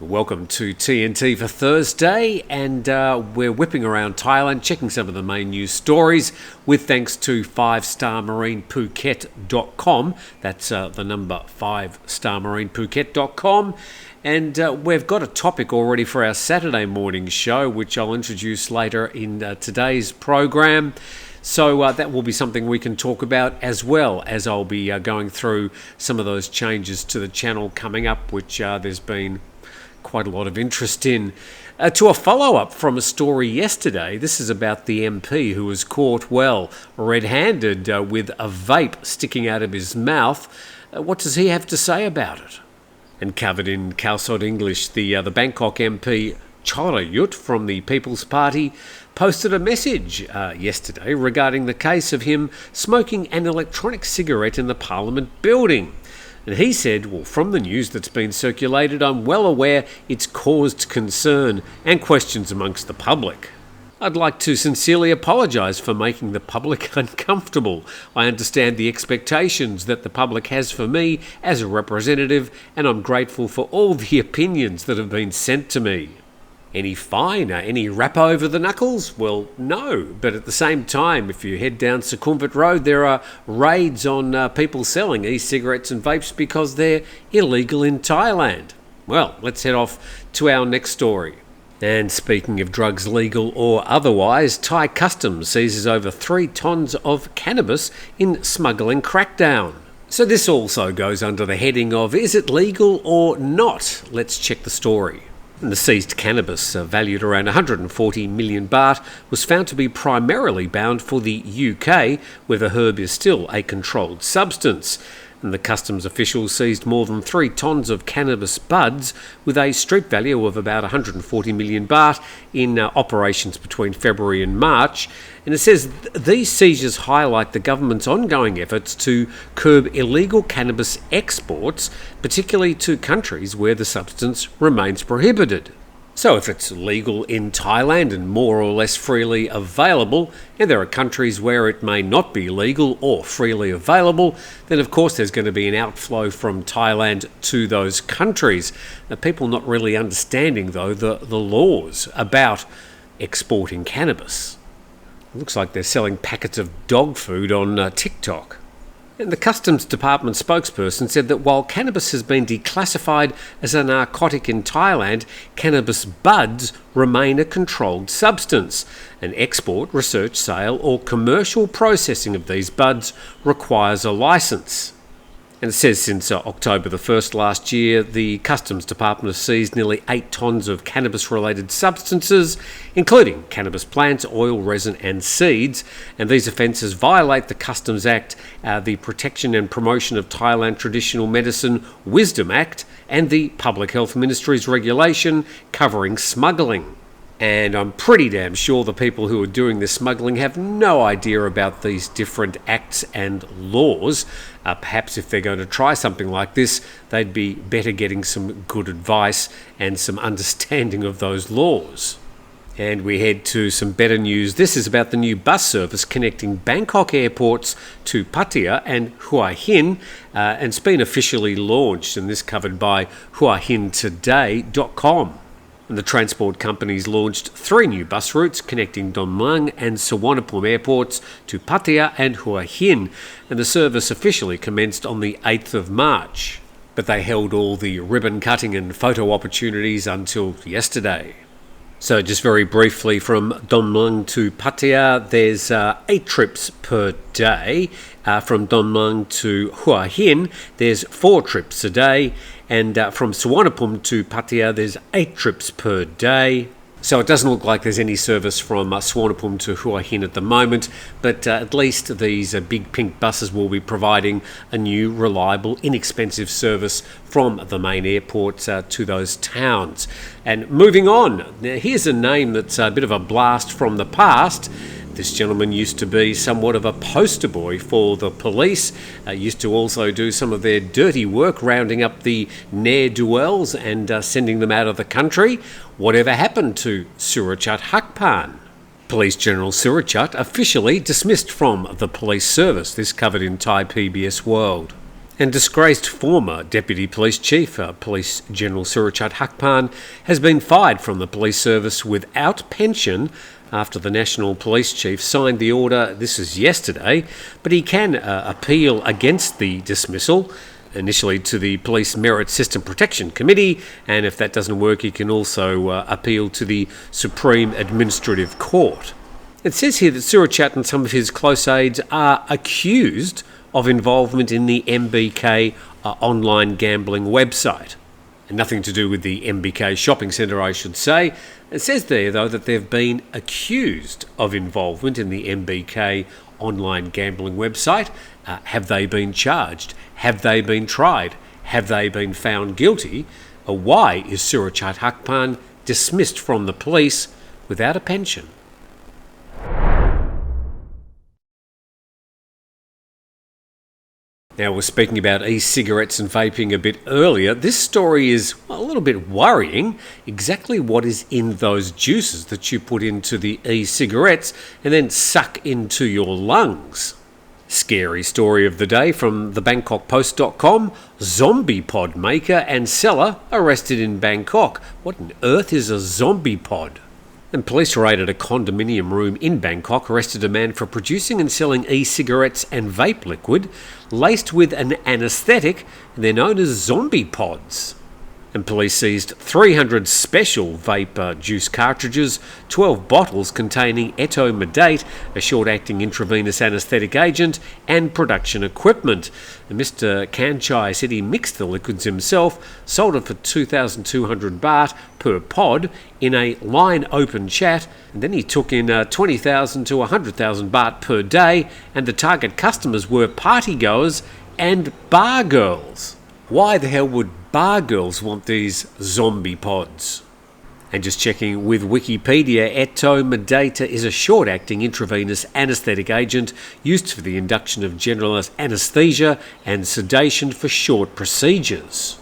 Welcome to TNT for Thursday, and we're whipping around Thailand, checking some of the main news stories with thanks to 5starmarinephuket.com. That's the number 5starmarinephuket.com. And we've got a topic already for our Saturday morning show, which I'll introduce later in today's program. So that will be something we can talk about, as well as I'll be going through some of those changes to the channel coming up, which there's been quite a lot of interest in. To a follow-up from a story yesterday, this is about the MP who was caught, red-handed with a vape sticking out of his mouth. What does he have to say about it? And covered in Khalsod English, the Bangkok MP Chorayut from the People's Party posted a message yesterday regarding the case of him smoking an electronic cigarette in the Parliament building. And he said, from the news that's been circulated, I'm well aware it's caused concern and questions amongst the public. I'd like to sincerely apologise for making the public uncomfortable. I understand the expectations that the public has for me as a representative, and I'm grateful for all the opinions that have been sent to me. Any fine? Any rap over the knuckles? Well, no. But at the same time, if you head down Sukhumvit Road, there are raids on people selling e-cigarettes and vapes because they're illegal in Thailand. Well, let's head off to our next story. And speaking of drugs legal or otherwise, Thai Customs seizes over 3 tonnes of cannabis in smuggling crackdown. So this also goes under the heading of, is it legal or not? Let's check the story. And the seized cannabis, valued around 140 million baht, was found to be primarily bound for the UK, where the herb is still a controlled substance. And the customs officials seized more than 3 tonnes of cannabis buds with a street value of about 140 million baht in operations between February and March. And it says these seizures highlight the government's ongoing efforts to curb illegal cannabis exports, particularly to countries where the substance remains prohibited. So if it's legal in Thailand and more or less freely available, and there are countries where it may not be legal or freely available, then of course there's going to be an outflow from Thailand to those countries. Now, people not really understanding, though, the laws about exporting cannabis. It looks like they're selling packets of dog food on TikTok. And the Customs Department spokesperson said that while cannabis has been declassified as a narcotic in Thailand, cannabis buds remain a controlled substance. And export, research, sale or commercial processing of these buds requires a licence. And it says since October the 1st last year, the Customs Department has seized nearly 8 tonnes of cannabis-related substances, including cannabis plants, oil, resin and seeds. And these offences violate the Customs Act, the Protection and Promotion of Thailand Traditional Medicine Wisdom Act, and the Public Health Ministry's regulation covering smuggling. And I'm pretty damn sure the people who are doing this smuggling have no idea about these different acts and laws. Perhaps if they're going to try something like this, they'd be better getting some good advice and some understanding of those laws. And we head to some better news. This is about the new bus service connecting Bangkok airports to Pattaya and Hua Hin, and it's been officially launched, and this covered by huahintoday.com. And the transport companies launched 3 new bus routes connecting Don Mueang and Suvarnabhumi airports to Pattaya and Hua Hin, and the service officially commenced on the 8th of March. But they held all the ribbon cutting and photo opportunities until yesterday. So just very briefly, from Don Mueang to Pattaya, there's 8 trips per day. From Don Mueang to Hua Hin, there's 4 trips a day. And from Suvarnabhumi to Pattaya, there's 8 trips per day. So it doesn't look like there's any service from Suvarnabhumi to Hua Hin at the moment, but at least these big pink buses will be providing a new, reliable, inexpensive service from the main airport to those towns. And moving on, now here's a name that's a bit of a blast from the past. This gentleman used to be somewhat of a poster boy for the police, used to also do some of their dirty work, rounding up the ne'er-do-wells and sending them out of the country. Whatever happened to Surachate Hakparn? Police General Surachate officially dismissed from the police service. This covered in Thai PBS World. And disgraced former Deputy Police Chief, Police General Surachate Hakparn, has been fired from the police service without pension after the National Police Chief signed the order. This is yesterday, but he can appeal against the dismissal, initially to the Police Merit System Protection Committee, and if that doesn't work, he can also appeal to the Supreme Administrative Court. It says here that Surachate and some of his close aides are accused of involvement in the MBK online gambling website. And nothing to do with the MBK shopping centre, I should say. It says there, though, that they've been accused of involvement in the MBK online gambling website. Have they been charged? Have they been tried? Have they been found guilty? Why is Surachate Hakparn dismissed from the police without a pension? Now, we're speaking about e-cigarettes and vaping a bit earlier. This story is a little bit worrying. Exactly what is in those juices that you put into the e-cigarettes and then suck into your lungs? Scary story of the day from the BangkokPost.com. Zombie pod maker and seller arrested in Bangkok. What on earth is a zombie pod? And police raided a condominium room in Bangkok, arrested a man for producing and selling e-cigarettes and vape liquid laced with an anaesthetic. They're known as zombie pods. And police seized 300 special vape juice cartridges, 12 bottles containing etomidate, a short-acting intravenous anaesthetic agent, and production equipment. And Mr. Kanchai said he mixed the liquids himself, sold it for 2,200 baht per pod in a line-open chat, and then he took in 20,000 to 100,000 baht per day, and the target customers were partygoers and bar girls. Why the hell would bar girls want these zombie pods? And just checking with Wikipedia, etomidate is a short-acting intravenous anaesthetic agent used for the induction of general anaesthesia and sedation for short procedures.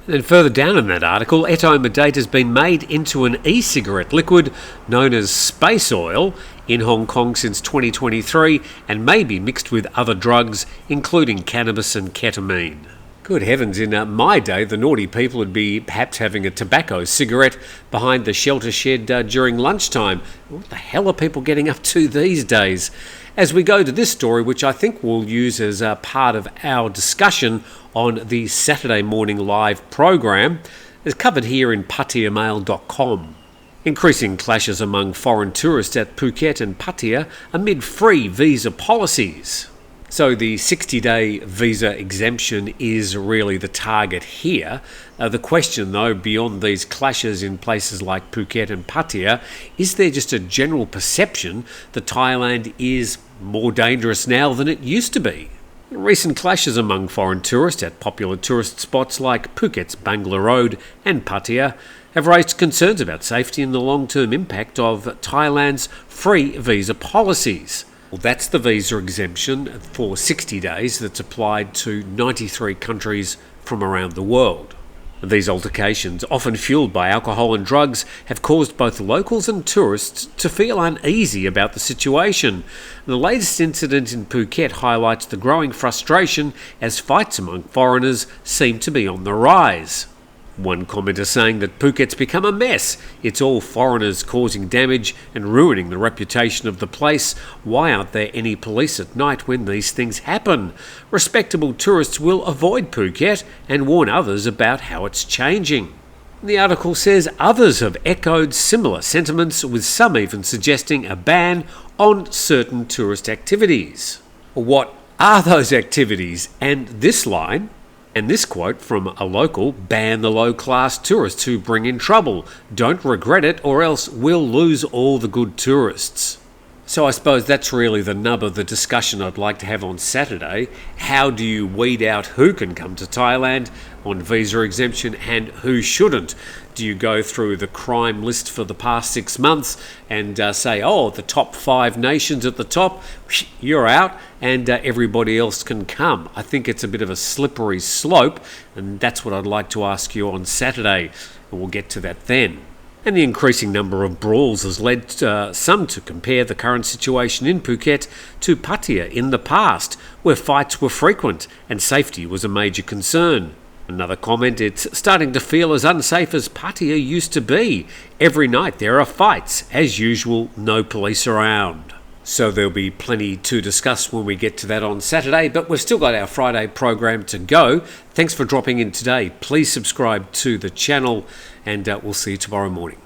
Then further down in that article, etomidate has been made into an e-cigarette liquid known as space oil in Hong Kong since 2023 and may be mixed with other drugs, including cannabis and ketamine. Good heavens, in my day, the naughty people would be perhaps having a tobacco cigarette behind the shelter shed during lunchtime. What the hell are people getting up to these days? As we go to this story, which I think we'll use as a part of our discussion on the Saturday morning live program, is covered here in PattayaMail.com. Increasing clashes among foreign tourists at Phuket and Pattaya amid free visa policies. So the 60-day visa exemption is really the target here. The question, though, beyond these clashes in places like Phuket and Pattaya, is there just a general perception that Thailand is more dangerous now than it used to be? Recent clashes among foreign tourists at popular tourist spots like Phuket's Bangla Road and Pattaya have raised concerns about safety and the long-term impact of Thailand's free visa policies. Well, that's the visa exemption for 60 days that's applied to 93 countries from around the world. These altercations, often fueled by alcohol and drugs, have caused both locals and tourists to feel uneasy about the situation. The latest incident in Phuket highlights the growing frustration as fights among foreigners seem to be on the rise. One commenter saying that Phuket's become a mess. It's all foreigners causing damage and ruining the reputation of the place. Why aren't there any police at night when these things happen? Respectable tourists will avoid Phuket and warn others about how it's changing. The article says others have echoed similar sentiments, with some even suggesting a ban on certain tourist activities. What are those activities? And this line, and this quote from a local: ban the low-class tourists who bring in trouble. Don't regret it or else we'll lose all the good tourists. So I suppose that's really the nub of the discussion I'd like to have on Saturday. How do you weed out who can come to Thailand on visa exemption and who shouldn't? Do you go through the crime list for the past 6 months and say, oh, the top 5 nations at the top, you're out, and everybody else can come? I think it's a bit of a slippery slope, and that's what I'd like to ask you on Saturday, and we'll get to that then. And the increasing number of brawls has led some to compare the current situation in Phuket to Pattaya in the past, where fights were frequent and safety was a major concern. Another comment, it's starting to feel as unsafe as Pattaya used to be. Every night there are fights. As usual, no police around. So there'll be plenty to discuss when we get to that on Saturday, but we've still got our Friday program to go. Thanks for dropping in today. Please subscribe to the channel, and we'll see you tomorrow morning.